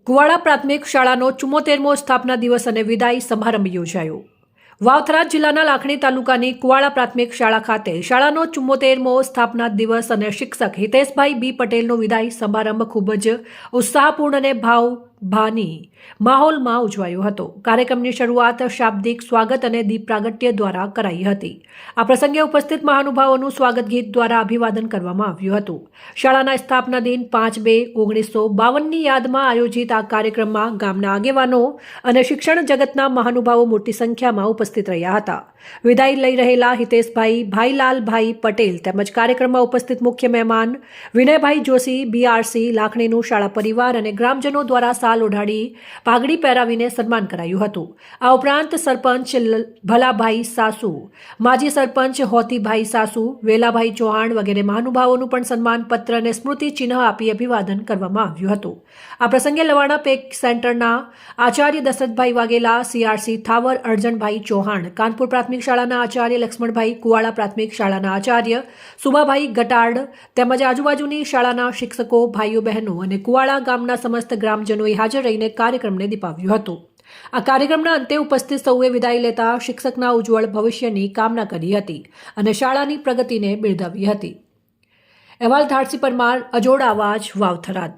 કુવાડા પ્રાથમિક શાળાનો 74મો સ્થાપના દિવસ અને વિદાય સમારંભ યોજાયો। વાવથરા જિલ્લાના લાખણી તાલુકાની કુવાડા પ્રાથમિક શાળા ખાતે શાળાનો 74મો સ્થાપના દિવસ અને શિક્ષક હિતેશભાઈ બી પટેલનો વિદાય સમારંભ ખૂબ જ ઉત્સાહપૂર્ણ અને ભાવભાની માહોલમાં ઉજવાયો હતો। કાર્યક્રમની શરૂઆત શાબ્દિક સ્વાગત અને દીપ પ્રાગટ્ય દ્વારા કરાઈ હતી। આ પ્રસંગે ઉપસ્થિત મહાનુભાવોનું સ્વાગત ગીત દ્વારા અભિવાદન કરવામાં આવ્યું હતું। શાળાના સ્થાપના દિન 5/2/1952ની યાદમાં આયોજિત આ કાર્યક્રમમાં ગામના આગેવાનો અને શિક્ષણ જગતના મહાનુભાવો મોટી સંખ્યામાં ઉપસ્થિત રહ્યા હતા। વિદાય લઈ રહેલા હિતેશભાઈ ભાઈલાલભાઈ પટેલ તેમજ કાર્યક્રમમાં ઉપસ્થિત મુખ્ય મહેમાન વિનયભાઈ જોશી બીઆરસી લાખણીનું શાળા પરિવાર અને ગ્રામજનો દ્વારા સાલ ઓઢાડી પાઘડી પહેરાવીને સન્માન કરાયું હતું। આ ઉપરાંત સરપંચ ભલાભાઈ સાસુ, માજી સરપંચ હોતીભાઈ સાસુ, વેલાભાઈ ચૌહાણ વગેરે મહાનુભાવોનું પણ સન્માન પત્ર અને સ્મૃતિ ચિહ્ન આપી અભિવાદન કરવામાં આવ્યું હતું। આ પ્રસંગે લવાણા પેક સેન્ટરના આચાર્ય દશરથભાઈ વાઘેલા, સીઆરસી થાવર અર્જણભાઈ ચૌહાણ, કાનપુર પ્રાથમિક શાળાના આચાર્ય લક્ષ્મણભાઈ, કુવાડા પ્રાથમિક શાળાના આચાર્ય સુભાભાઈ ગટાડ તેમજ આજુબાજુની શાળાના શિક્ષકો, ભાઈઓ બહેનો અને કુવાડા ગામના સમસ્ત ગ્રામજનોએ હાજર રહીને કાર્યક્રમને દીપાવ્યું હતું। આ કાર્યક્રમના અંતે ઉપસ્થિત સૌએ વિદાય લેતા શિક્ષકના ઉજ્જવળ ભવિષ્યની કામના કરી હતી અને શાળાની પ્રગતિને બિરદાવી હતી। અહેવાલ ધારસી પરમાર, અજોડ આવાજ, વાવથરાદ।